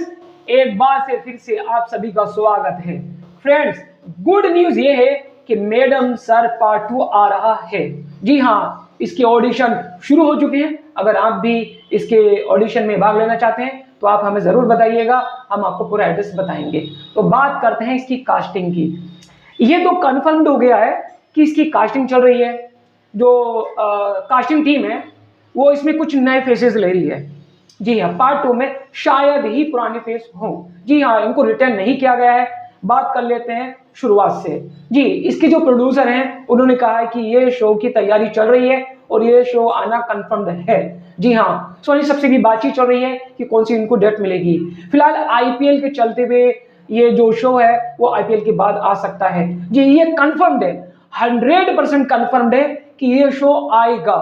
Friends, एक बार से फिर से आप सभी का स्वागत है। फ्रेंड्स, गुड न्यूज ये है कि मैडम सर पार्ट 2 आ रहा है। जी हाँ, इसके ऑडिशन शुरू हो चुके हैं। अगर आप भी इसके ऑडिशन में भाग लेना चाहते हैं तो आप हमें जरूर बताइएगा, हम आपको पूरा एड्रेस बताएंगे। तो बात करते हैं इसकी कास्टिंग की। ये तो कंफर्म्ड हो गया है कि इसकी कास्टिंग चल रही है। जो कास्टिंग टीम है वो इसमें कुछ नए फेसेस ले रही है। जी हाँ, पार्ट 2 में शायद ही पुराने फेस हों। जी हाँ, इनको रिटर्न नहीं किया गया है। बात कर लेते हैं शुरुआत से। जी, इसके जो प्रोड्यूसर हैं उन्होंने कहा है कि ये शो की तैयारी चल रही है और ये शो आना कंफर्म्ड है। जी हाँ, सोनी सबसे भी बातचीत चल रही है कि कौन सी इनको डेट मिलेगी। फिलहाल आईपीएल के चलते हुए ये जो शो है वो आईपीएल के बाद आ सकता है। जी, ये कंफर्म्ड है, 100% कंफर्म्ड है कि ये शो आएगा।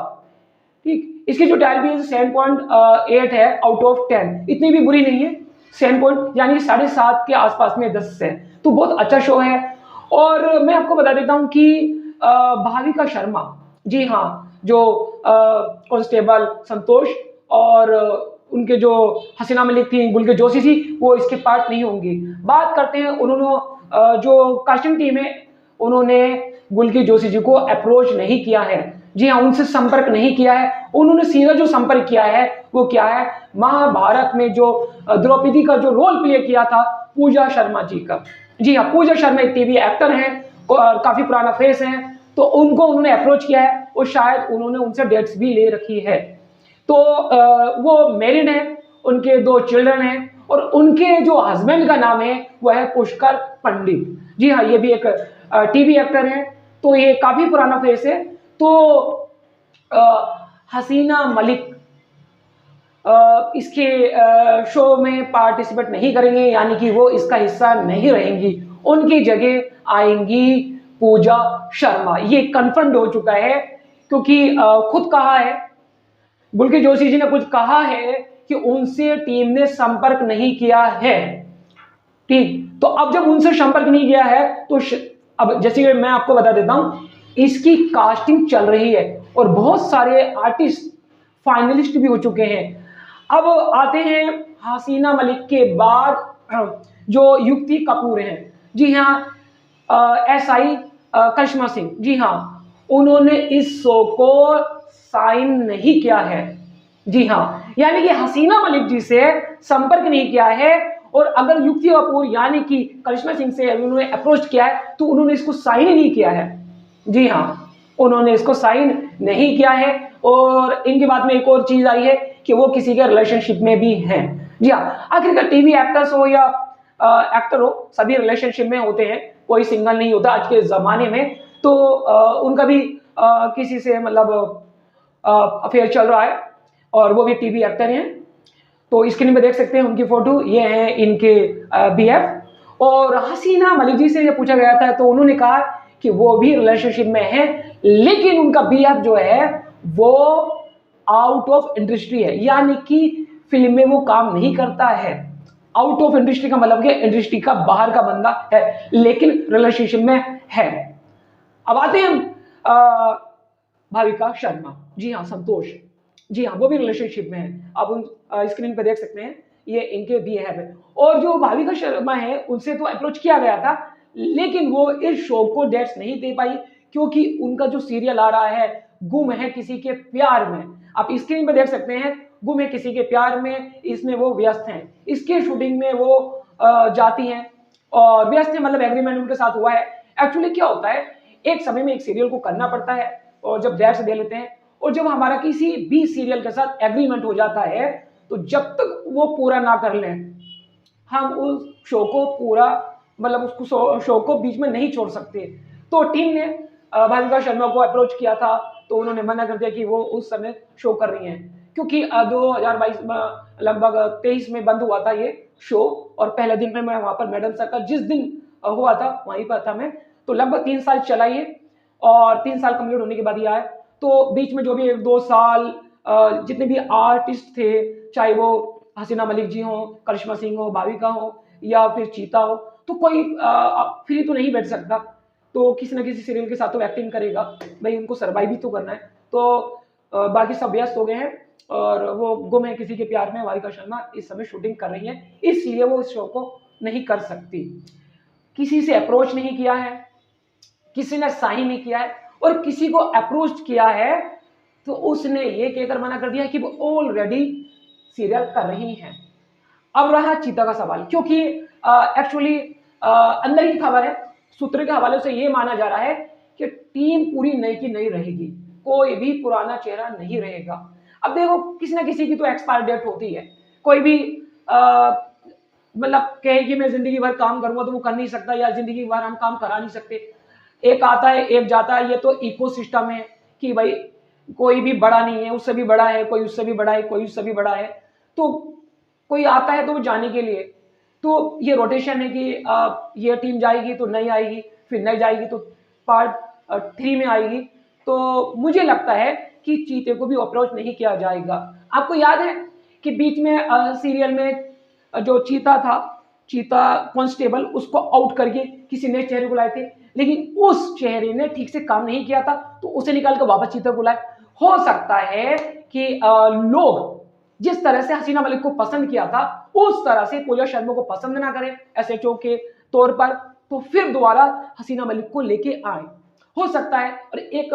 ठीक, इसकी जो टाइल 7.8 है आउट ऑफ 10, इतनी भी बुरी नहीं है। 7 पॉइंट यानी 7.5 के आसपास में 10 से, तो बहुत अच्छा शो है। और मैं आपको बता देता हूं कि भाविका शर्मा, जी हाँ, जो कांस्टेबल संतोष और उनके जो हसीना मलिक थी, गुल के जोशी थी, वो इसके पार्ट नहीं होंगी। बात करते हैं, उन्होंने जो कास्टिंग टीम है उन्होंने गुल की जोशी जी को अप्रोच नहीं किया है। जी हाँ, उनसे संपर्क नहीं किया है। उन्होंने सीधा जो संपर्क किया है वो क्या है, महाभारत में जो द्रौपदी का जो रोल प्ले किया था पूजा शर्मा जी का। जी हाँ, पूजा शर्मा एक टीवी एक्टर हैं और काफी पुराना फेस है, तो उनको उन्होंने अप्रोच किया है और शायद उन्होंने उनसे डेट्स भी ले रखी है। तो वो मैरिड है, उनके 2 चिल्ड्रन हैं और उनके जो हस्बैंड का नाम है वह है पुष्कर पंडित। जी हाँ, ये भी एक टीवी एक्टर है, तो ये काफी पुराना फेस है। तो हसीना मलिक इसके शो में पार्टिसिपेट नहीं करेंगे, यानी कि वो इसका हिस्सा नहीं रहेंगी। उनकी जगह आएंगी पूजा शर्मा। ये कंफर्म हो चुका है, क्योंकि खुद कहा है, गुलकी जोशी जी ने कुछ कहा है कि उनसे टीम ने संपर्क नहीं किया है। ठीक, तो अब जब उनसे संपर्क नहीं किया है तो अब जैसे मैं आपको बता देता हूं, इसकी कास्टिंग चल रही है और बहुत सारे आर्टिस्ट फाइनलिस्ट भी हो चुके हैं। अब आते हैं हसीना मलिक के बाद जो युक्ति कपूर हैं। जी हाँ, एसआई करिश्मा सिंह, जी हाँ, उन्होंने इस शो को साइन नहीं किया है। जी हाँ, यानी कि हसीना मलिक जी से संपर्क नहीं किया है। और अगर युक्ति कपूर यानी कि करिश्मा सिंह से उन्होंने अप्रोच किया है तो उन्होंने इसको साइन ही नहीं किया है। जी हाँ, उन्होंने इसको साइन नहीं किया है। और इनके बाद में एक और चीज आई है कि वो किसी के रिलेशनशिप में भी हैं। जी हाँ, आखिरकार टीवी एक्टर्स हो या एक्टर हो, सभी रिलेशनशिप में होते हैं, कोई सिंगल नहीं होता आज के जमाने में। तो उनका भी किसी से मतलब अफेयर चल रहा है और वो भी टीवी एक्टर हैं। तो स्क्रीन पे देख सकते हैं उनकी फोटो, ये है इनके बीएफ। और हसीना मलिक जी से ये पूछा गया था तो उन्होंने कहा कि वो भी रिलेशनशिप में है, लेकिन उनका बीएफ जो है वो आउट ऑफ इंडस्ट्री है, यानी कि फिल्म में वो काम नहीं करता है। आउट ऑफ इंडस्ट्री का मतलब कि इंडस्ट्री का बाहर का बंदा है, लेकिन रिलेशनशिप में है। अब आते हैं भाविका शर्मा, जी हाँ, संतोष, जी हाँ, वो भी रिलेशनशिप में है। अब उन स्क्रीन पे देख सकते हैं, ये इनके भी है। और जो भाविका शर्मा है उनसे तो अप्रोच किया गया था, लेकिन वो इस शो को डेट्स नहीं दे पाई, क्योंकि उनका जो सीरियल आ रहा है गुम है किसी के प्यार में, आप स्क्रीन पे देख सकते हैं, गुम है किसी के प्यार में, इसमें वो व्यस्त हैं। इसके शूटिंग में वो जाती हैं और व्यस्त है, मतलब एग्रीमेंट उनके साथ हुआ है। एक्चुअली क्या होता है, एक समय में एक सीरियल को करना पड़ता है और जब डेट्स दे लेते हैं, और जब हमारा किसी भी सीरियल के साथ एग्रीमेंट हो जाता है तो जब तक वो पूरा ना कर लें, हम उस शो को पूरा मतलब उसको शो को बीच में नहीं छोड़ सकते। तो टीम ने भाविका शर्मा को अप्रोच किया था तो उन्होंने मना कर दिया कि वो उस समय शो कर रही हैं, क्योंकि 2022 लगभग 23 में बंद हुआ था ये शो। और पहले दिन में मैं वहां पर मैडम सर का जिस दिन हुआ था वहीं पर था मैं। तो लगभग 3 साल चला ये, और 3 साल कंप्लीट होने के बाद ये आया। तो बीच में जो भी 1-2 साल जितने भी आर्टिस्ट थे, चाहे वो हसीना मलिक जी हो, करिश्मा सिंह हो, भाविका हो या फिर चीता हो, तो कोई फ्री तो नहीं बैठ सकता, तो किसी ना किसी सीरियल के साथ तो एक्टिंग करेगा भाई, उनको सर्वाइव भी तो करना है। तो बाकी सब व्यस्त हो गए हैं और वो गुम है किसी के प्यार में, वारिका शर्मा इस समय शूटिंग कर रही है, इसलिए वो इस शो को नहीं कर सकती। किसी से अप्रोच नहीं किया है, किसी ने साइन नहीं किया है, और किसी को अप्रोच किया है तो उसने ये कहकर मना कर दिया कि वो ऑलरेडी सीरियल कर रही हैं। अब रहा चीता का सवाल, क्योंकि एक्चुअली अंदर की खबर है, सूत्र के हवाले से ये माना जा रहा है कि टीम पूरी नई की नई रहेगी, कोई भी पुराना चेहरा नहीं रहेगा। अब देखो, किसी ना किसी की तो एक्सपायर डेट होती है, कोई भी मतलब कहे कि मैं जिंदगी भर काम करूंगा तो वो कर नहीं सकता, या जिंदगी भर हम काम करा नहीं सकते। एक आता है एक जाता है, ये तो इकोसिस्टम है कि भाई कोई भी बड़ा नहीं है, उससे भी बड़ा है, कोई उससे भी बड़ा है, कोई उससे भी बड़ा है, तो कोई आता है तो वो जाने के लिए, तो ये रोटेशन है कि ये टीम जाएगी तो नहीं आएगी, फिर नहीं जाएगी तो पार्ट 3 में आएगी। तो मुझे लगता है कि चीते को भी अप्रोच नहीं किया जाएगा। आपको याद है कि बीच में सीरियल में जो चीता था, चीता कांस्टेबल, उसको आउट करके किसी नए चेहरे को लाए थे, लेकिन उस चेहरे ने ठीक से काम नहीं किया था, तो उसे निकाल कर वापस चीता को लाए। हो सकता है कि लोग जिस तरह से हसीना मलिक को पसंद किया था उस तरह से पूजा शर्मा को पसंद ना करें एसएचओ के तौर पर, तो फिर दोबारा हसीना मलिक को लेके आए, हो सकता है। और एक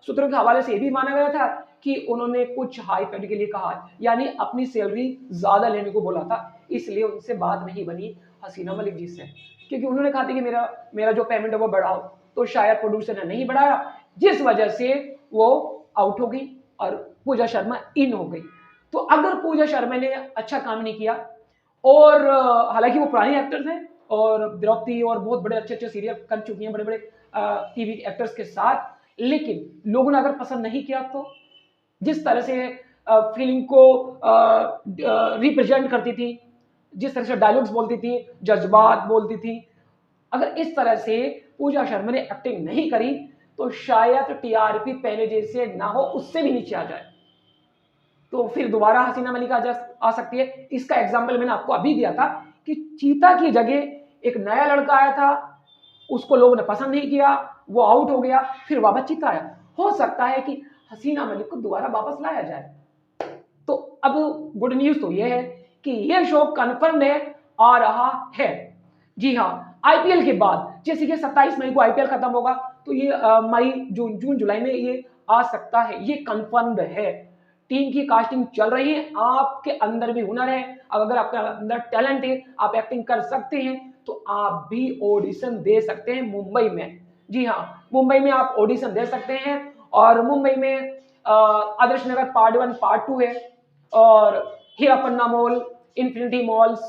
सूत्रों के हवाले से यह भी माना गया था कि उन्होंने कुछ हाई पेड के लिए कहा, यानी अपनी सैलरी ज्यादा लेने को बोला था, इसलिए उनसे बात नहीं बनी हसीना मलिक जी से, क्योंकि उन्होंने कहा था कि मेरा जो पेमेंट है वो बढ़ाओ, तो शायद प्रोड्यूसर ने नहीं बढ़ाया, जिस वजह से वो आउट हो गई और पूजा शर्मा इन हो गई। तो अगर पूजा शर्मा ने अच्छा काम नहीं किया, और हालांकि वो पुराने एक्टर्स हैं और द्रौपदी और बहुत बड़े अच्छे अच्छे सीरियल कर चुकी हैं बड़े बड़े टीवी एक्टर्स के साथ, लेकिन लोगों ने अगर पसंद नहीं किया, तो जिस तरह से फीलिंग को रिप्रेजेंट करती थी, जिस तरह से डायलॉग्स बोलती थी, जज्बात बोलती थी, अगर इस तरह से पूजा शर्मा ने एक्टिंग नहीं करी तो शायद टीआरपी पहले जैसे ना हो, उससे भी नीचे आ जाए, तो फिर दोबारा हसीना मलिक आ सकती है। इसका एग्जाम्पल मैंने आपको अभी दिया था कि चीता की जगह एक नया लड़का आया था, उसको लोगों ने पसंद नहीं किया, वो आउट हो गया, फिर वापस चीता आया। हो सकता है कि हसीना मलिक को दोबारा वापस लाया जाए। तो अब गुड न्यूज तो ये है कि ये शो कन्फर्म है, आ रहा है। जी हाँ, आईपीएल के बाद, जैसे कि 27 मई को आईपीएल खत्म होगा, तो ये मई जून जुलाई में ये आ सकता है, ये कन्फर्म्ड है। टीम की कास्टिंग चल रही है, आपके अंदर भी हुनर है, अगर आपके अंदर टैलेंट है, आप एक्टिंग कर सकते हैं, तो आप भी ऑडिशन दे सकते हैं मुंबई में। जी हाँ, मुंबई में आप ऑडिशन दे सकते हैं, और मुंबई में आदर्श नगर पार्ट 1 पार्ट 2 है, और हीरापन्ना मॉल, इन्फिनिटी मॉल्स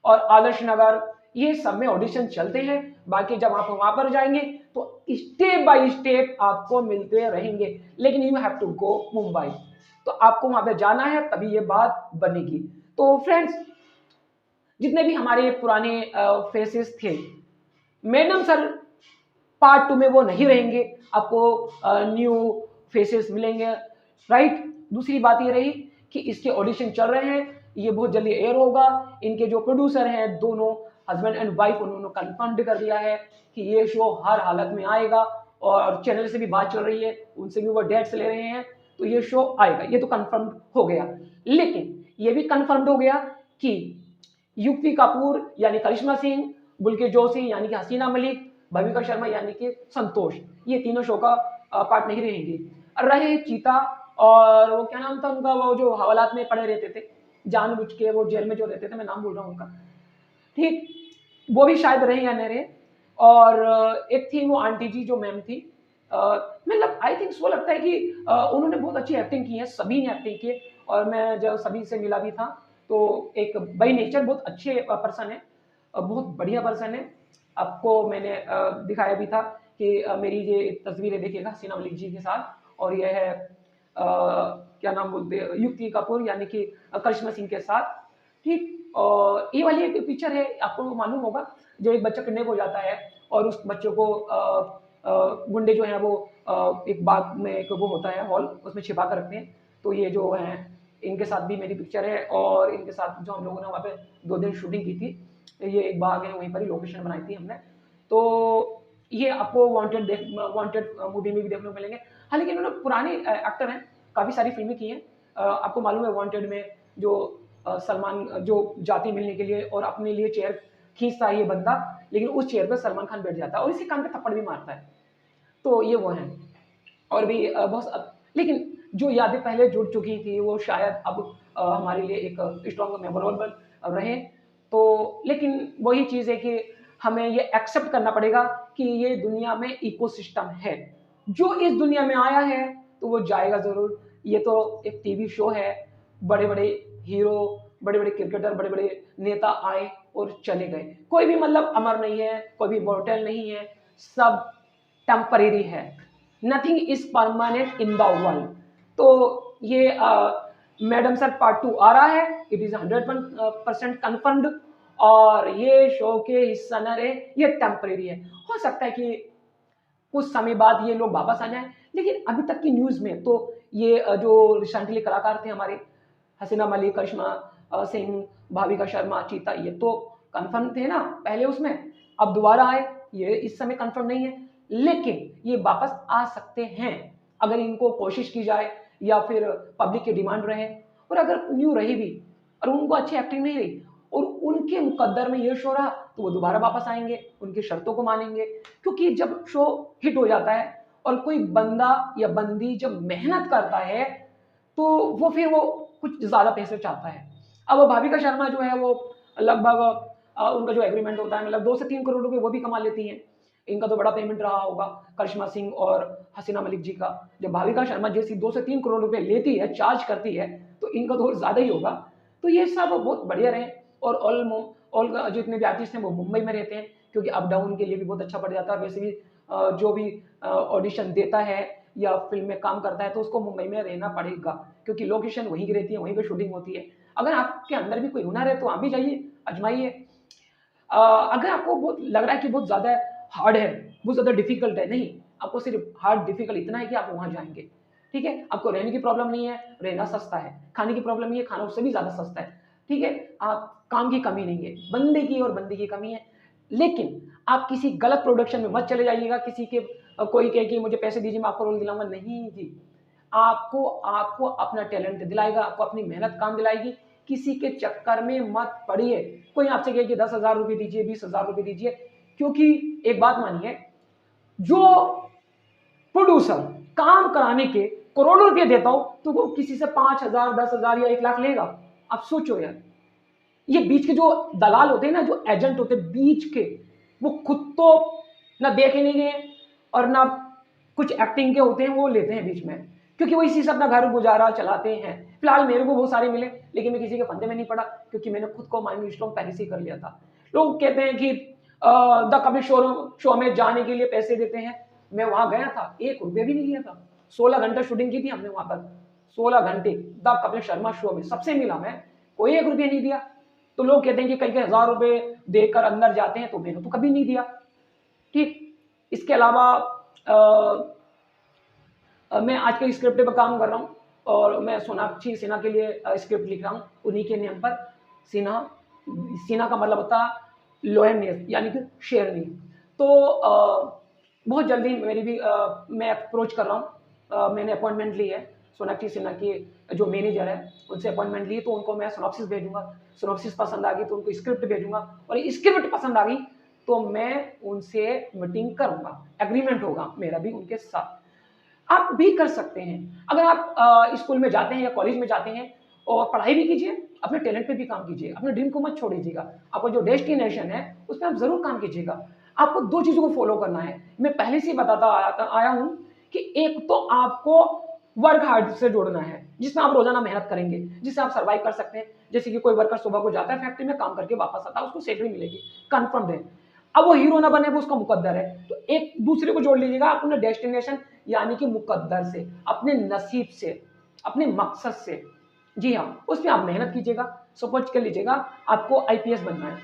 और आदर्श नगर, ये सब में ऑडिशन चलते हैं। बाकी जब आप वहां पर जाएंगे तो स्टेप बाय स्टेप आपको मिलते रहेंगे, लेकिन you have to go Mumbai, तो आपको वहां पे जाना है, तभी ये बात बनेगी। तो फ्रेंड्स, जितने भी हमारे पुराने फेसेस थे, मैडम सर पार्ट 2 में वो नहीं रहेंगे, आपको न्यू फेसेस मिलेंगे, राइट। दूसरी बात ये रही कि इसके ऑडिशन चल रहे हैं, ये बहुत जल्दी एयर होगा। इनके जो प्रोड्यूसर हैं, दोनों हस्बैंड एंड वाइफ, उन्होंने कंफर्म कर दिया है कि ये शो हर हालत में आएगा, और चैनल से भी बात चल रही है, उनसे भी वो डेट्स ले रहे हैं, तो ये शो आएगा, ये तो कंफर्म हो गया। लेकिन ये भी कंफर्म हो गया कि युक्ति कपूर यानी करिश्मा सिंह, बुल्की जोशी यानी कि हसीना मलिक, भविका शर्मा यानी कि संतोष, ये तीनों शो का पार्ट नहीं रहेंगे। रहे चीता और वो क्या नाम था उनका, वो जो हवालात में पड़े रहते थे, जानबूझ के वो जेल में जो रहते थे, मैं नाम भूल रहा हूँ उनका, ठीक, वो भी शायद रहे या नहीं रहे। और एक थी वो आंटी जी जो मैम थी, मतलब आई थिंक वो लगता है कि उन्होंने बहुत अच्छी एक्टिंग की है, सभी ने एक्टिंग की है, और मैं जब सभी से मिला भी था, तो एक बाई नेचर बहुत अच्छे पर्सन है, बहुत बढ़िया पर्सन है। आपको मैंने दिखाया भी था कि मेरी ये तस्वीरें देखिएगा हसीना मलिक जी के साथ, और यह है क्या नाम बोलते हैं, युक्ति कपूर यानी कि करिश्मा सिंह के साथ, ठीक। और ये वाली एक पिक्चर है, आपको मालूम होगा, जो एक बच्चा किडनैप हो जाता है और उस बच्चों को गुंडे जो हैं वो एक बाग में एक वो होता है हॉल, उसमें छिपा कर रखते हैं। तो ये जो है इनके साथ भी मेरी पिक्चर है, और इनके साथ जो हम लोगों ने वहाँ पे 2 दिन शूटिंग की थी, ये एक बाग है, वहीं पर ही लोकेशन बनाई थी हमने। तो ये आपको वांटेड मूवी में भी देखने को मिलेंगे। हालांकि इन्होंने पुराने एक्टर हैं, काफ़ी सारी फिल्में की हैं, आपको मालूम है वांटेड में जो सलमान जो जाती मिलने के लिए और अपने लिए चेयर खींचता है ये बंदा, लेकिन उस चेयर पर सलमान खान बैठ जाता है और इसी कान पे थप्पड़ भी मारता है। तो ये वो है। और भी बहुत, लेकिन जो यादें पहले जुड़ चुकी थी वो शायद अब हमारे लिए एक स्ट्रॉन्ग मेमोरेबल रहे। तो लेकिन वही चीज़ है कि हमें ये एक्सेप्ट करना पड़ेगा कि ये दुनिया में इकोसिस्टम है। जो इस दुनिया में आया है तो वो जाएगा ज़रूर। ये तो एक टीवी शो है, बड़े बड़े हीरो, बड़े बड़े क्रिकेटर, बड़े बड़े नेता आए और चले गए। कोई भी मतलब अमर नहीं है, कोई भी इमॉर्टल नहीं है, सब टेम्परेरी है। Nothing is permanent in the world. तो ये मैडम सर पार्ट 2 आ रहा है, इट इज 100% कंफर्म्ड। और ये शो के हिस्सा न रहे, ये टेम्परेरी है। हो सकता है कि कुछ समय बाद ये लोग वापस आ जाएं, लेकिन अभी तक की न्यूज में तो ये जो रिसेंटली कलाकार थे हमारे, हसीना मलिक, करिश्मा सिंह, भाविका शर्मा, चीता, ये तो कंफर्म थे ना पहले उसमें, अब दोबारा आए, ये इस समय कंफर्म नहीं है, लेकिन ये वापस आ सकते हैं अगर इनको कोशिश की जाए या फिर पब्लिक की डिमांड रहे। और अगर न्यू रही भी और उनको अच्छी एक्टिंग नहीं रही और उनके मुकद्दर में यश हो रहा तो वो दोबारा वापस आएंगे, उनकी शर्तों को मानेंगे। क्योंकि जब शो हिट हो जाता है और कोई बंदा या बंदी जब मेहनत करता है तो वो फिर वो कुछ ज्यादा पैसे चाहता है। अब भाविका शर्मा जो है वो लगभग उनका जो एग्रीमेंट होता है मतलब 2 से 3 करोड़ रुपए वो भी कमा लेती हैं। इनका तो बड़ा पेमेंट रहा होगा करिश्मा सिंह और हसीना मलिक जी का। जब भाविका शर्मा जैसी 2 से 3 करोड़ रुपए लेती है, चार्ज करती है, तो इनका तो ज्यादा ही होगा। तो ये सब बहुत बढ़िया रहे। और ऑल जितने भी आर्टिस्ट हैं वो मुंबई में रहते हैं, क्योंकि अप डाउन के लिए भी बहुत अच्छा पड़ जाता है। वैसे भी जो भी ऑडिशन देता है या फिल्म में काम करता है तो उसको मुंबई में रहना पड़ेगा, क्योंकि लोकेशन वहीं की रहती है, वहीं पर शूटिंग होती है। अगर आपके अंदर भी कोई हुनर है तो आप भी जाइए, आजमाइए। अगर आपको बहुत लग रहा है कि बहुत ज़्यादा हार्ड है, बहुत ज़्यादा डिफिकल्ट है, नहीं, आपको सिर्फ हार्ड डिफिकल्ट इतना है कि आप वहाँ जाएंगे, ठीक है। आपको रहने की प्रॉब्लम नहीं है, रहना सस्ता है। खाने की प्रॉब्लम नहीं है, खाना उससे भी ज़्यादा सस्ता है, ठीक है। आप काम की कमी नहीं है, बंदे की और बंदी की कमी है। लेकिन आप किसी गलत प्रोडक्शन में मत चले जाइएगा, किसी के कोई कहे कि मुझे पैसे दीजिए मैं आपको रोल दिलाऊंगा, नहीं जी। आपको आपको अपना टैलेंट दिलाएगा, आपको अपनी मेहनत काम दिलाएगी। किसी के चक्कर में मत पड़िए। कोई आपसे कहे कि 10,000 रुपये दीजिए, 20,000 रुपये दीजिए, क्योंकि एक बात मानिए, जो प्रोड्यूसर काम कराने के करोड़ों रुपए देता हो तो वो किसी से 5,000, 10,000 या 1 लाख लेगा। आप सोचो यार, ये बीच के जो दलाल होते हैं ना, जो एजेंट होते हैं बीच के, वो खुद तो ना देखे नहीं गए और ना कुछ एक्टिंग के होते हैं, वो लेते हैं बीच में, क्योंकि वो इसी से अपना घर गुजारा चलाते हैं। फिलहाल मेरे को बहुत सारे मिले, लेकिन मैं किसी के फंदे में नहीं पड़ा, क्योंकि मैंने खुद को माइंड स्ट्रॉन्ग पहले से ही कर लिया था। लोग कहते हैं कि द कपिल शो में जाने के लिए पैसे देते हैं। मैं वहां गया था, 1 रुपया भी नहीं लिया था। 16 घंटे शूटिंग की थी हमने वहां पर, 16 घंटे द कपिल शर्मा शो में, सबसे मिला मैं, कोई 1 रुपया नहीं दिया। तो लोग कहते हैं कि कई कई 1,000 रुपए देकर अंदर जाते हैं, तो मैंने तो कभी नहीं दिया, ठीक। इसके अलावा मैं आज के स्क्रिप्ट पर काम कर रहा हूँ और मैं सोनाक्षी सिन्हा के लिए स्क्रिप्ट लिख रहा हूँ, उन्हीं के नेम पर। सिन्हा, सिन्हा का मतलब होता है लोयननेस, यानी कि शेरनी। तो बहुत जल्दी मेरी भी मैं अप्रोच कर रहा हूँ, मैंने अपॉइंटमेंट ली है सोनाक्षी सिन्हा की जो मैनेजर है उनसे अपॉइंटमेंट ली, तो उनको मैं सिनॉप्सिस भेजूंगा। सिनॉप्सिस पसंद आ गई तो उनको स्क्रिप्ट भेजूंगा, और स्क्रिप्ट पसंद आ गई तो मैं उनसे मीटिंग करूंगा, एग्रीमेंट होगा मेरा भी उनके साथ। आप भी कर सकते हैं। अगर आप स्कूल में जाते हैं या कॉलेज में जाते हैं और पढ़ाई भी कीजिए, अपने टैलेंट पे भी काम कीजिए, अपने ड्रीम को मत छोड़ दीजिएगा। आपका जो डेस्टिनेशन है उस पर आप जरूर काम कीजिएगा। आपको 2 चीजों को फॉलो करना है, मैं पहले से ही बताता आया हूं कि एक तो आपको वर्क हार्ड से जोड़ना है, जिसमें आप रोजाना मेहनत करेंगे, जिससे आप सर्वाइव कर सकते हैं। जैसे कि कोई वर्कर सुबह को जाता है फैक्ट्री में काम करके वापस आता है, उसको सैलरी मिलेगी, कंफर्म है। अब वो हीरो ना बने वो उसका मुकद्दर है, तो एक दूसरे को जोड़ लीजिएगा अपने डेस्टिनेशन यानी कि मुकद्दर से, अपने नसीब से, अपने मकसद से। जी हाँ, उसमें आप मेहनत कीजिएगा। सपोज कर लीजिएगा आपको आईपीएस बनना है,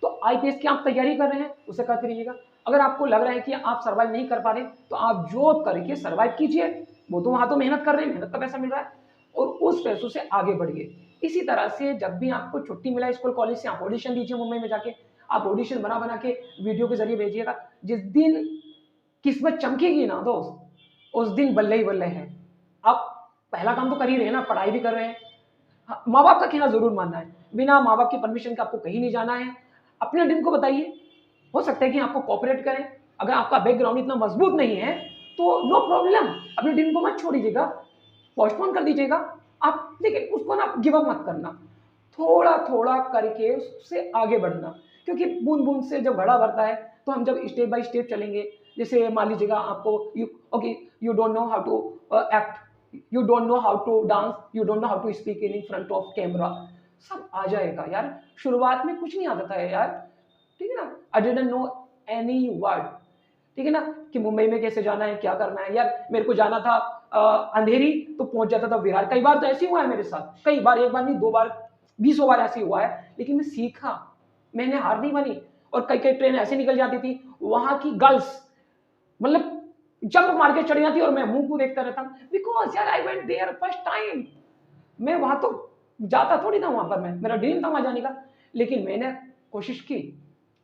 तो आईपीएस की आप तैयारी कर रहे हैं, उसे करते रहिएगा। अगर आपको लग रहा है कि आप सर्वाइव नहीं कर पा रहे, तो आप जॉब करके सर्वाइव कीजिए। वो तो वहां तो मेहनत कर रहे हैं, मेहनत का पैसा मिल रहा है, और उस पैसों से आगे बढ़िए। इसी तरह से जब भी आपको छुट्टी मिला स्कूल कॉलेज से, आप ऑडिशन दीजिए मुंबई में जाके। आप ऑडिशन बना बना के वीडियो के जरिए भेजिएगा। जिस दिन किस्मत चमकेगी ना दोस्त, उस दिन बल्ले ही बल्ले है। आप पहला काम तो कर ही रहे हैं ना, पढ़ाई भी कर रहे हैं। हाँ, माँ बाप का कहना जरूर मानना है, बिना माँ बाप की परमिशन के आपको कहीं नहीं जाना है। अपने ड्रीम को बताइए, हो सकता है कि आपको कॉपरेट करें। अगर आपका बैकग्राउंड इतना मजबूत नहीं है तो नो प्रॉब्लम, अपने ड्रीम को मत छोड़ दीजिएगा, पोस्टपोन कर दीजिएगा आप, लेकिन उसको ना गिव अप मत करना, थोड़ा थोड़ा करके उससे आगे बढ़ना, क्योंकि बूंद बूंद से जब घड़ा भरता है तो हम जब स्टेप बाय स्टेप चलेंगे, जैसे मान लीजिएगा आपको you don't know how to act, you don't know how to dance, you don't know how to speak in front of camera, सब आ जाएगा यार। शुरुआत में कुछ नहीं आता था यार, ठीक है ना। I didn't know any word, ठीक है ना, कि मुंबई में कैसे जाना है, क्या करना है यार। मेरे को जाना था अंधेरी, तो पहुंच जाता था विरार। कई बार तो ऐसे हुआ है मेरे साथ, कई बार, एक बार नहीं, 2 बार, 20 बार ऐसे हुआ है, लेकिन मैं सीखा, मैंने हार नहीं मानी। और कई कई ट्रेन ऐसे निकल जाती थी, वहां की गर्ल्स मतलब जंप मार के चढ़ जाती और मैं मुंह को देखता रहता, बिकॉज यार I went there first time. मैं वहां तो जाता थोड़ी था वहां पर, मैं, मेरा ड्रीम था वहां जाने का, लेकिन मैंने कोशिश की।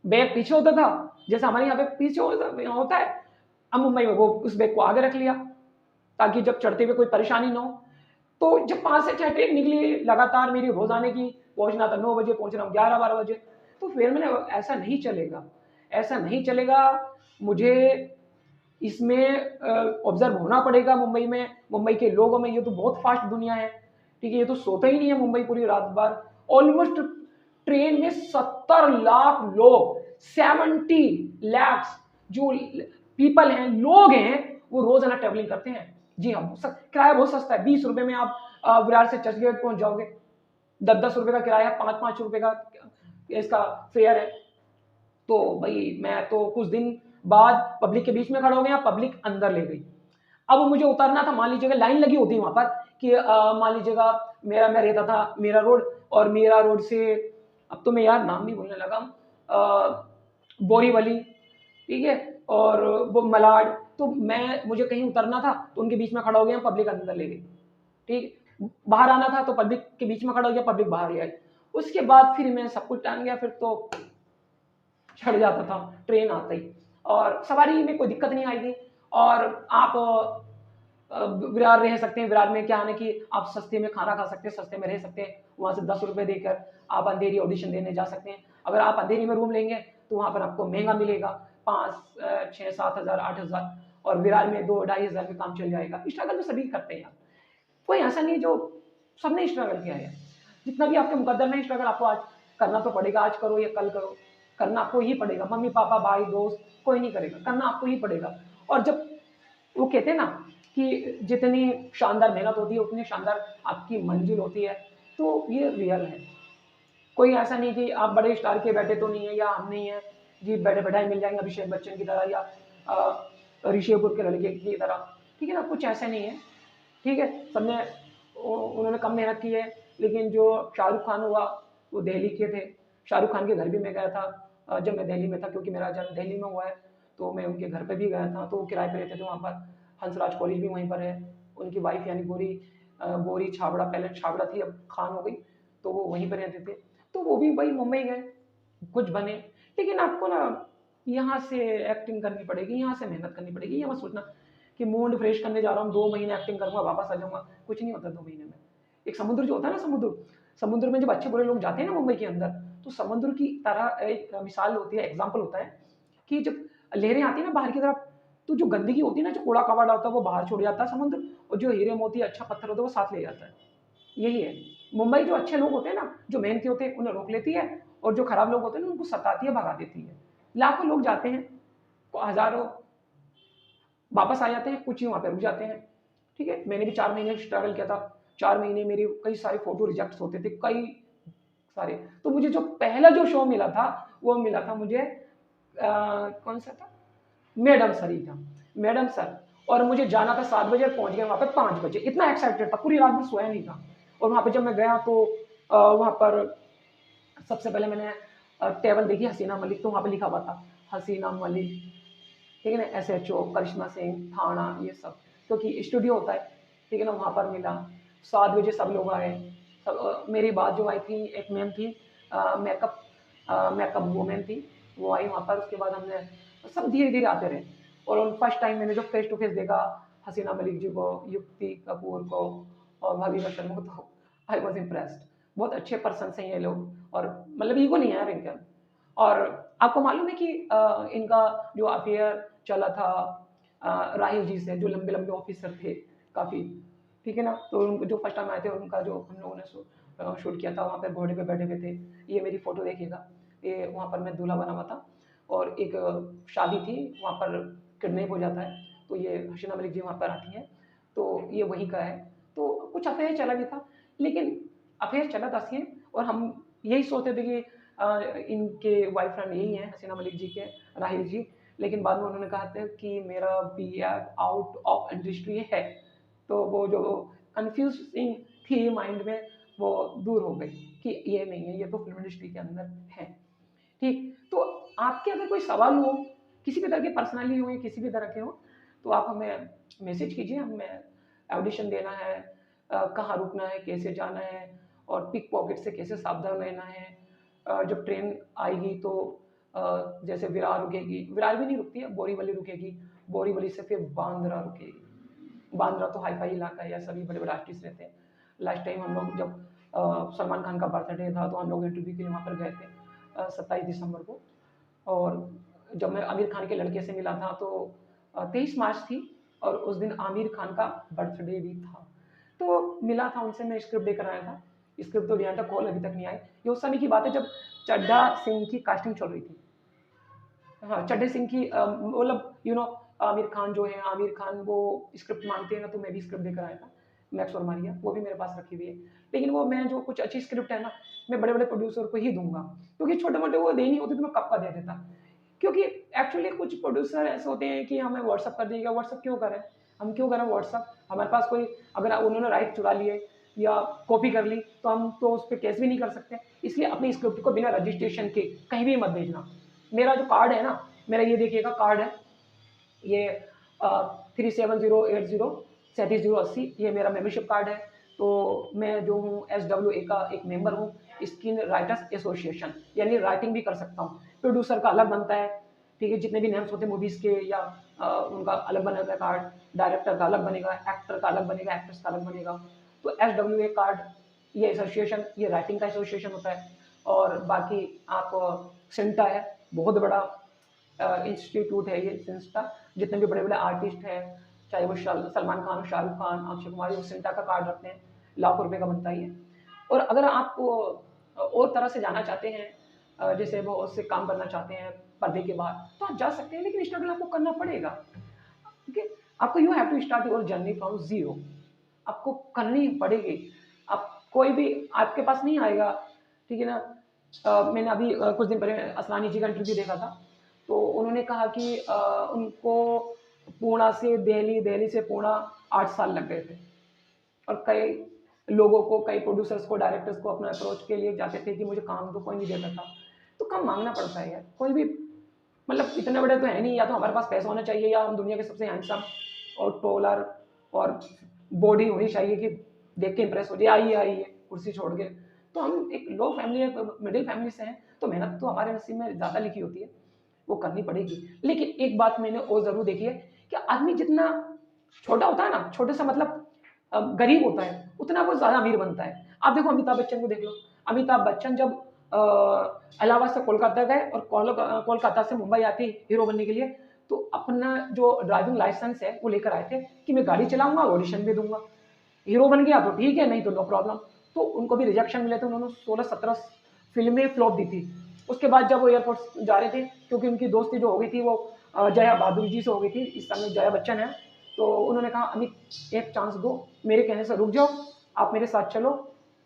बैग पीछे होता था, जैसे हमारे यहाँ पे पीछे होता है, अब मुंबई में वो उस बैग को आगे रख लिया ताकि जब चढ़ते हुए कोई परेशानी ना हो। तो जब 5 से 6 ट्रेन निकली लगातार मेरी रोजाने की, पहुंचना था 9 बजे, पहुंचना 11-12 बजे, तो फिर मैंने, ऐसा नहीं चलेगा, ऐसा नहीं चलेगा, मुझे इसमें ऑब्जर्व होना पड़ेगा। मुंबई में, मुंबई के लोगों में, ये तो बहुत फास्ट दुनिया है, ठीक है, ये तो सोता ही नहीं है मुंबई पूरी रात भर। ऑलमोस्ट ट्रेन में 70 लाख लोग, 70 लैक्स जो पीपल हैं, लोग हैं, वो रोजाना ट्रेवलिंग करते हैं। जी हाँ, किराया बहुत सस्ता है, 20 रुपए में आप विरार से चर्चगेट पहुंच जाओगे। 10-10 रुपए का किराया, 5-5 रुपए का इसका फेयर है। तो भाई मैं तो कुछ दिन बाद पब्लिक के बीच में खड़ा हो गया, पब्लिक अंदर ले गई। अब मुझे उतरना था, मान लीजिएगा लाइन लगी होती है वहां पर कि मान लीजिएगा मैं रहता था मीरा रोड, और मीरा रोड से, अब तो मैं यार नाम भी भूलने लगा, बोरीवली, ठीक है, और वो मलाड, तो मुझे कहीं उतरना था तो उनके बीच में खड़ा हो गया, पब्लिक अंदर ले गई, ठीक। बाहर आना था तो पब्लिक के बीच में खड़ा हो गया, पब्लिक बाहर ले आई। उसके बाद फिर मैं सब कुछ टान गया, फिर तो चढ़ जाता था ट्रेन आते ही, और सवारी में कोई दिक्कत नहीं आएगी। और आप विरार रह सकते हैं। विरार में क्या है कि आप सस्ते में खाना खा सकते हैं, सस्ते में रह सकते हैं, वहां से 10 रुपए देकर आप अंधेरी ऑडिशन देने जा सकते हैं। अगर आप अंधेरी में रूम लेंगे तो वहां पर आपको महंगा मिलेगा, 5, 6, 7 हजार, 8 हजार, और विरार में 2-2.5 हजार में काम चल जाएगा। स्ट्रगल तो सभी करते हैं यार, कोई ऐसा नहीं जो, सबने स्ट्रगल किया है। जितना भी आपके मुकद्दर में स्ट्रगल आपको आज करना तो पड़ेगा, आज करो या कल करो, करना आपको ही पड़ेगा। मम्मी पापा भाई दोस्त कोई नहीं करेगा, करना आपको ही पड़ेगा। और जब वो कहते हैं ना कि जितनी शानदार मेहनत होती है उतनी शानदार आपकी मंजिल होती है, तो ये रियल है। कोई ऐसा नहीं कि आप बड़े स्टार के बैठे तो नहीं है, या हम नहीं है जी बैठे बैठाए मिल जाएंगे अभिषेक बच्चन की तरह, या ऋषि कपूर के लड़के की तरह, ठीक है ना, कुछ ऐसा नहीं है, ठीक है। सबने उन्होंने कम मेहनत की है, लेकिन जो शाहरुख खान हुआ वो दिल्ली के थे। शाहरुख खान के घर भी मैं गया था जब मैं दिल्ली में था, क्योंकि मेरा जन्म दिल्ली में हुआ है, तो मैं उनके घर पे भी गया था। तो वो किराए पे रहते थे वहाँ पर, हंसराज कॉलेज भी वहीं पर है। उनकी वाइफ यानी गोरी गोरी छाबड़ा, पहले छाबड़ा थी अब खान हो गई, तो वो वहीं पर रहते थे। तो वो भी भाई मुंबई गए, कुछ बने। लेकिन आपको ना यहाँ से एक्टिंग करनी पड़ेगी, यहाँ से मेहनत करनी पड़ेगी। ये मत सोचना कि मूड फ्रेश करने जा रहा हूँ, 2 महीने एक्टिंग करूंगा वापस आ जाऊंगा, कुछ नहीं होता 2 महीने में। एक समुद्र जो होता है ना, समुद्र, समुद्र में जब अच्छे बुरे लोग जाते हैं ना मुंबई के अंदर, तो समुद्र की तरह एक मिसाल होती है, एग्जाम्पल होता है कि जब लहरें आती है ना बाहर की तरफ, तो जो गंदगी होती है ना, जो कूड़ा कबाड़ा होता है, वो बाहर छोड़ जाता है समुद्र, और जो हीरे मोती अच्छा पत्थर होता है वो साथ ले जाता है। यही है मुंबई, जो अच्छे लोग होते हैं ना, जो मेहनती होते हैं, उन्हें रोक लेती है, और जो खराब लोग होते हैं ना, उनको सताती है, भगा देती है। लाखों लोग जाते हैं, हजारों वापस आ जाते हैं, कुछ ही वहां पे रुक जाते हैं, ठीक है। मैंने भी 4 महीने स्ट्रगल किया था, 4 महीने मेरे कई सारे फोटो रिजेक्ट होते थे, कई सारे। तो मुझे जो पहला जो शो मिला था, वो मिला था मुझे कौन सा था, मैडम सर ही था, मैडम सर। और मुझे जाना था 7 बजे, पहुंच गया वहां पे 5 बजे, इतना एक्साइटेड था, पूरी रात में सोया नहीं था। और वहां पे जब मैं गया तो वहां पर सबसे पहले मैंने टेबल देखी हसीना मलिक, तो वहां पे लिखा हुआ था हसीना मलिक, ठीक है ना, SHO करिश्मा सिंह थाना, ये सब, क्योंकि स्टूडियो होता है, ठीक है ना, वहाँ पर मिला। 7 बजे सब लोग आए, सब मेरी बात जो आई थी, एक मैम थी मेकअप मेकअप वूमेन थी, वो आई वहाँ पर। उसके बाद हमने सब धीरे धीरे आते रहे, और फर्स्ट टाइम मैंने जो फेस टू फेस देखा हसीना मलिक जी को, युक्ति कपूर को, और भाभी का शर्मा, तो आई वॉज इम्प्रेस्ड। बहुत अच्छे पर्सन हैं ये लोग, और मतलब ईगो नहीं है यार इनके अंदर। और आपको मालूम है कि इनका जो अफेयर चला था राहिल जी से, जो लंबे लंबे ऑफिसर थे काफ़ी, ठीक है ना। तो जो फर्स्ट टाइम आए थे उनका जो हम लोगों ने शूट किया था, वहाँ पे घोड़े पे बैठे हुए थे। ये मेरी फ़ोटो देखिएगा, ये वहाँ पर मैं दूल्हा बना हुआ था। और एक शादी थी वहाँ पर, किडनैप हो जाता है, तो ये हसीना मलिक जी वहाँ पर आती हैं, तो ये वहीं का है। तो कुछ अफेयर चला भी था, लेकिन अफेयर चला था सीन, और हम यही सोचते थे कि इनके बॉयफ्रेंड यही हैं हसीना मलिक जी के, राहिल जी। लेकिन बाद में उन्होंने कहा था कि मेरा बीएफ आउट ऑफ इंडस्ट्री है, तो वो जो कन्फ्यूजिंग थी माइंड में, वो दूर हो गई कि ये नहीं है, ये तो फिल्म इंडस्ट्री के अंदर है। ठीक, तो आपके अगर कोई सवाल हो, किसी भी तरह की पर्सनली हो या किसी भी तरह के हो, तो आप हमें मैसेज कीजिए। हमें ऑडिशन देना है, कहाँ रुकना है, कैसे जाना है, और पिक पॉकेट से कैसे सावधान रहना है। जब ट्रेन आएगी तो जैसे विरार रुकेगी, विरार भी नहीं रुकती है, बोरीवली रुकेगी, बोरीवली से फिर बांद्रा रुकेगी। बांद्रा तो हाई फाई इलाका है, या सभी बड़े बड़े आर्टिस्ट रहते हैं। लास्ट टाइम हम लोग जब सलमान खान का बर्थडे था, तो हम लोग इंटरव्यू के लिए वहाँ पर गए थे 27 दिसंबर को। और जब मैं आमिर खान के लड़के से मिला था, तो 23 मार्च थी, और उस दिन आमिर खान का बर्थडे भी था। तो मिला था उनसे, मैं स्क्रिप्ट देकर आया था। स्क्रिप्ट तो यहाँ तक कॉल अभी तक नहीं आई। ये उस समय की बात है जब चड्ढा सिंह की कास्टिंग चल रही थी। हाँ, चड्ढे सिंह की मतलब आमिर खान जो है, आमिर खान वो स्क्रिप्ट मांगते हैं ना, तो मैं भी स्क्रिप्ट देकर आया था। मैक्स और मारिया वो भी मेरे पास रखी हुई है। लेकिन वो मैं जो कुछ अच्छी स्क्रिप्ट है ना, मैं बड़े बड़े प्रोड्यूसर को ही दूंगा, क्योंकि छोटे मोटे वो देनी होती तो मैं कब का दे देता। क्योंकि एक्चुअली कुछ प्रोड्यूसर ऐसे होते हैं कि हमें व्हाट्सअप कर देगा। व्हाट्सअप क्यों करें, हम क्यों करें व्हाट्सअप? हमारे पास कोई, अगर उन्होंने राइट चुरा लिए या कॉपी कर ली, तो हम तो उस पर केस भी नहीं कर सकते। इसलिए अपनी स्क्रिप्ट को बिना रजिस्ट्रेशन के कहीं भी मत भेजना। मेरा जो कार्ड है ना, मेरा ये देखिएगा कार्ड है, ये 3708073080, ये मेरा मेंबरशिप कार्ड है। तो मैं जो हूँ SWA का एक मेंबर हूँ, स्क्रीन राइटर्स एसोसिएशन, यानी राइटिंग भी कर सकता हूँ। प्रोड्यूसर का अलग बनता है, ठीक है, जितने भी नेम्स होते हैं मूवीज़ के, या उनका अलग बनेगा कार्ड, डायरेक्टर का अलग बनेगा, एक्टर का अलग बनेगा, एक्ट्रेस का अलग बनेगा। तो SWA कार्ड, ये एसोसिएशन, ये राइटिंग का एसोसिएशन होता है। और बाकी आप सिंटा है, बहुत बड़ा इंस्टीट्यूट है ये संस्था। जितने भी बड़े बड़े आर्टिस्ट हैं, चाहे वो सलमान खान, शाहरुख खान, अक्षय कुमार, वो सिंटा का कार्ड रखते हैं, लाखों रुपए का बनता ही है। और अगर आप और तरह से जाना चाहते हैं, जैसे वो उससे काम करना चाहते हैं पर्दे के बाहर, तो आप जा सकते हैं, लेकिन स्ट्रगल आपको करना पड़ेगा। ठीक है, आपको you have to start your journey from zero, आपको करनी पड़ेगी। आप कोई भी आपके पास नहीं आएगा, ठीक है ना। मैंने अभी कुछ दिन पहले असरानी जी का इंटरव्यू देखा था, तो उन्होंने कहा कि उनको पूना से दिल्ली, दिल्ली से पूना 8 साल लग गए थे। और कई लोगों को, कई प्रोड्यूसर्स को, डायरेक्टर्स को अपना अप्रोच के लिए जाते थे कि मुझे काम तो कोई नहीं देता था। तो काम मांगना पड़ता है यार, कोई भी मतलब इतने बड़े तो है नहीं, या तो हमारे पास पैसा होना चाहिए, या हम दुनिया के सबसे हैंडसम और टोलर और बॉडी होनी चाहिए कि देख के इंप्रेस हो जाए, आइए आइए कुर्सी छोड़ के। तो हम एक लो फैमिली, मिडिल फैमिली से हैं, तो मेहनत तो हमारे नसीब में ज़्यादा लिखी होती है, वो करनी पड़ेगी। लेकिन एक बात मैंने और ज़रूर देखी है कि आदमी जितना छोटा होता है ना, छोटे सा मतलब गरीब होता है, उतना वो ज़्यादा अमीर बनता है। आप देखो अमिताभ बच्चन को देख लो। अमिताभ बच्चन जब इलाहाबाद से कोलकाता गए, और कोलकाता से मुंबई आते हीरो बनने के लिए, तो अपना जो ड्राइविंग लाइसेंस है वो लेकर आए थे कि मैं गाड़ी चलाऊंगा, ऑडिशन भी दूंगा, हीरो बन गया तो ठीक है, नहीं तो नो प्रॉब्लम। तो उनको भी रिजेक्शन मिले थे, उन्होंने 16-17 फिल्में फ्लॉप दी थी। उसके बाद जब वो एयरपोर्ट जा रहे थे, क्योंकि उनकी दोस्ती जो हो गई थी वो जया बहादुर जी से हो गई थी, इस समय जया बच्चन है। तो उन्होंने कहा अमित एक चांस दो, मेरे कहने से रुक जाओ, आप मेरे साथ चलो,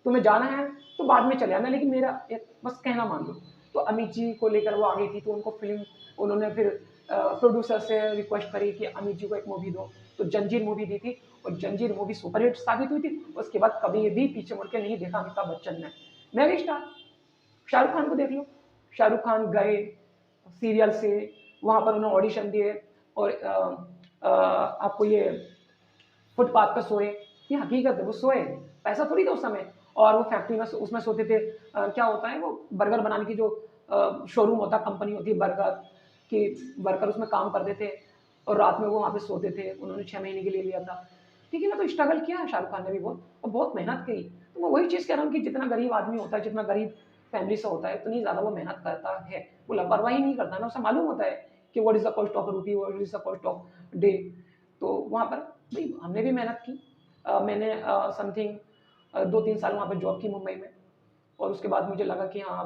तुम्हें जाना है तो बाद में चले आना, लेकिन मेरा एक बस कहना मान लो। तो अमित जी को लेकर वो आ गई थी, तो उनको फिल्म, उन्होंने फिर प्रोड्यूसर से रिक्वेस्ट करी कि अमित जी को एक मूवी दो, तो जंजीर मूवी दी थी, और जंजीर मूवी सुपरहिट साबित हुई थी। उसके बाद कभी भी पीछे मुड़ के नहीं देखा अमिताभ बच्चन ने। मेगा स्टार शाहरुख खान को देख लो, शाहरुख खान गए सीरियल से, वहां पर उन्होंने ऑडिशन दिए, और आपको ये फुटपाथ पर सोए, ये हकीकत है, वो सोए, पैसा थोड़ी था उस समय। और वो फैक्ट्री में उसमें सोते थे। क्या होता है, वो बर्गर बनाने की जो शोरूम होता, कंपनी होती है बर्गर की, वर्कर उसमें काम करते थे, और रात में वो वहाँ पे सोते थे। उन्होंने 6 महीने के लिए लिया था। ठीक है ना। तो स्ट्रगल किया है शाहरुख खान ने भी बहुत, और बहुत मेहनत की। तो मैं वही चीज़ कह रहा हूँ कि जितना गरीब आदमी होता है, जितना गरीब फैमिली से होता है, उतनी ज़्यादा वो मेहनत करता है। वो लापरवाही नहीं करता ना, उसे मालूम होता है कि what is the cost of रूपी, what is the cost of day. तो वहाँ पर भाई हमने भी मेहनत की। मैंने समथिंग 2-3 साल वहाँ पे जॉब की मुंबई में, और उसके बाद मुझे लगा कि हाँ,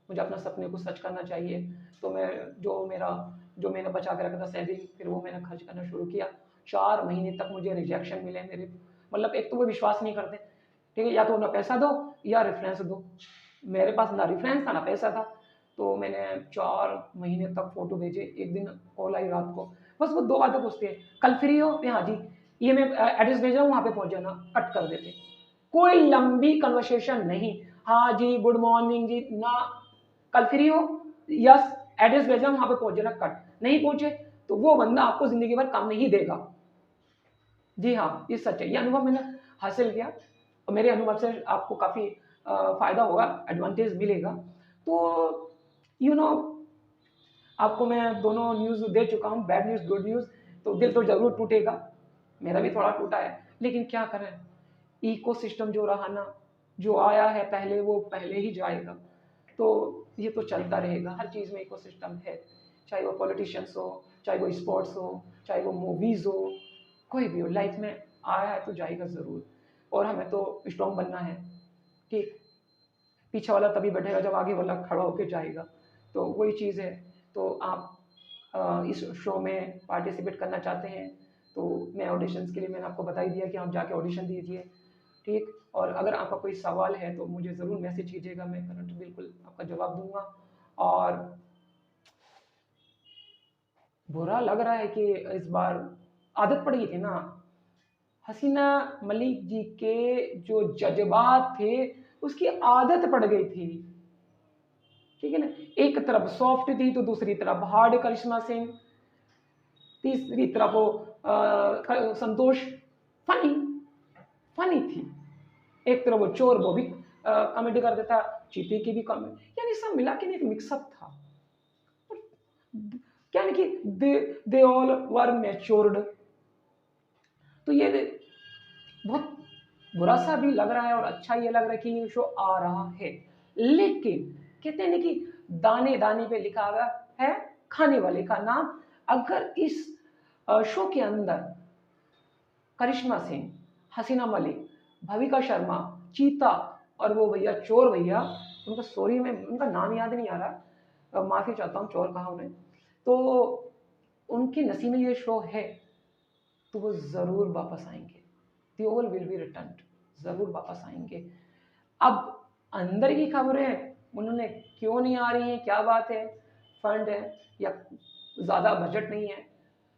मुझे अपना सपने को सच करना चाहिए। तो मैं जो मैंने बचा के रखा था सेविंग, फिर वो मैंने खर्च करना शुरू किया। 4 महीने तक मुझे रिजेक्शन मिले मेरे, मतलब एक तो वो विश्वास नहीं करते, ठीक है, या तो ना पैसा दो या रेफरेंस दो। मेरे पास ना रेफरेंस था ना पैसा था। तो मैंने 4 महीने तक फ़ोटो भेजे। एक दिन कॉल आई रात को, बस वो 2 बातें पूछते हैं, कल फ्री हो? हाँ जी, ये मैं एड्रेस भेज रहा हूँ, वहाँ पे पहुँच जाना। कट कर देते। कोई लंबी कन्वर्सेशन नहीं। हाँ जी, गुड मॉर्निंग जी, ना, कल फ्री हो? यस, एड्रेस भेजा, वहां पे पहुंच जाना। कट। नहीं पहुंचे तो वो बंदा आपको जिंदगी भर काम नहीं देगा। जी हाँ, ये सच है। ये अनुभव मैंने हासिल किया, और मेरे अनुभव से आपको काफी फायदा होगा, एडवांटेज मिलेगा। तो यू नो आपको मैं दोनों न्यूज दे चुका हूँ, बैड न्यूज गुड न्यूज। तो दिल तो जरूर टूटेगा, मेरा भी थोड़ा टूटा है, लेकिन क्या करें, इकोसिस्टम जो रहा ना, जो आया है पहले वो पहले ही जाएगा। तो ये तो चलता रहेगा, हर चीज़ में इकोसिस्टम है। चाहे वो पॉलिटिशियंस हो, चाहे वो स्पोर्ट्स हो, चाहे वो मूवीज़ हो, कोई भी हो, लाइफ में आया है तो जाएगा ज़रूर। और हमें तो स्ट्रॉन्ग बनना है कि पीछे वाला तभी बैठेगा जब आगे वाला खड़ा होकर जाएगा। तो वही चीज़ है। तो आप इस शो में पार्टिसिपेट करना चाहते हैं तो मैं ऑडिशंस के लिए मैंने आपको बता ही दिया कि आप जाके ऑडिशन दीजिए, ठीक। और अगर आपका कोई सवाल है तो मुझे ज़रूर मैसेज कीजिएगा, मैं करंट बिल्कुल आपका जवाब दूंगा। और बुरा लग रहा है कि इस बार आदत पड़ गई थी ना, हसीना मलिक जी के जो जज्बात थे उसकी आदत पड़ गई थी, ठीक है ना। एक तरफ सॉफ्ट थी तो दूसरी तरफ हार्ड करिश्मा सिंह, तीसरी तरफ वो संतोष फनी फनी थी। एक तरफ वो चोर, वो भी कॉमेडी कर देता, चीते की भी कॉमेडी, यानी सब मिला के एक मिक्सअप था। यानी कि दे ऑल वर मैच्योर्ड। तो ये बहुत बुरा सा भी लग रहा है और अच्छा ये लग रहा है कि ये शो आ रहा है। लेकिन कहते हैं कि दाने दाने पे लिखा हुआ है खाने वाले का नाम। अगर इस शो के अंदर करिश्मा सिंह, हसीना मलिक, भविका शर्मा, चीता और वो भैया चोर भैया, उनका सॉरी में उनका नाम याद नहीं आ रहा, माफी चाहता हूँ, चोर कहा उन्हें, तो उनके नसीब में ये शो है तो वो जरूर वापस आएंगे। The all will be return, जरूर वापस आएंगे। अब अंदर की खबरें उन्होंने क्यों नहीं आ रही हैं, क्या बात है, फंड है या ज़्यादा बजट नहीं है,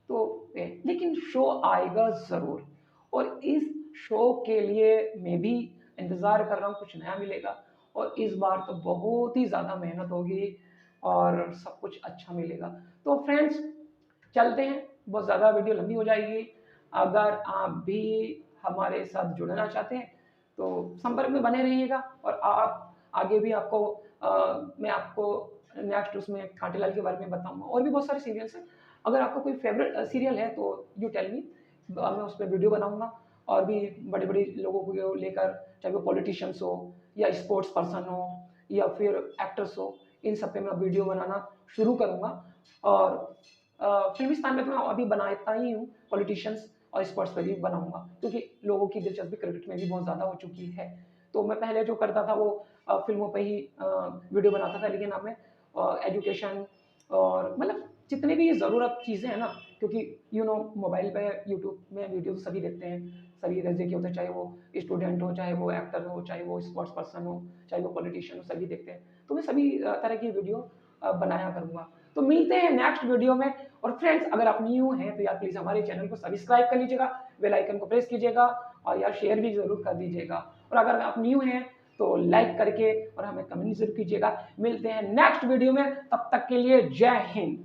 तो लेकिन शो आएगा ज़रूर। और इस शो के लिए मैं भी इंतज़ार कर रहा हूँ, कुछ नया मिलेगा। और इस बार तो बहुत ही ज़्यादा मेहनत होगी और सब कुछ अच्छा मिलेगा। तो फ्रेंड्स चलते हैं, बहुत ज़्यादा वीडियो लंबी हो जाएगी। अगर आप भी हमारे साथ जुड़ना चाहते हैं तो संपर्क में बने रहिएगा। और आप आगे भी मैं आपको नेक्स्ट उसमें कांटेलाल के बारे में बताऊंगा, और भी बहुत सारे सीरियल्स हैं। अगर आपको कोई फेवरेट सीरियल है तो यू टेल मी, मैं उस पर वीडियो बनाऊंगा। और भी बड़े बड़े लोगों को लेकर, चाहे वो पॉलिटिशियंस हो या स्पोर्ट्स पर्सन हो या फिर एक्टर्स हो, इन सब पे मैं वीडियो बनाना शुरू करूंगा। और फिल्मिस्तान में तो मैं अभी बनाता ही हूँ, पॉलिटिशियंस और स्पोर्ट्स पे भी बनाऊंगा, क्योंकि लोगों की दिलचस्पी क्रिकेट में भी बहुत ज़्यादा हो चुकी है। तो मैं पहले जो करता था वो फिल्मों पे ही वीडियो बनाता था, लेकिन अब मैं एजुकेशन और मतलब जितनी भी ज़रूरत चीज़ें हैं ना, क्योंकि मोबाइल पे यूट्यूब में वीडियो सभी देखते हैं, सभी जैसे कि होते हैं, चाहे वो स्टूडेंट हो, चाहे वो एक्टर हो, चाहे वो स्पोर्ट्स पर्सन हो, चाहे वो पॉलिटिशियन हो, सभी देखते हैं। तो मैं सभी तरह की वीडियो बनाया करूँगा। तो मिलते हैं नेक्स्ट वीडियो में। और फ्रेंड्स अगर आप न्यू हैं तो यार प्लीज़ हमारे चैनल को सब्सक्राइब कर लीजिएगा, बेल आइकन को प्रेस कीजिएगा, और यार शेयर भी ज़रूर कर दीजिएगा। और अगर आप न्यू हैं तो लाइक करके और हमें कमेंट जरूर कीजिएगा। मिलते हैं नेक्स्ट वीडियो में, तब तक के लिए जय हिंद।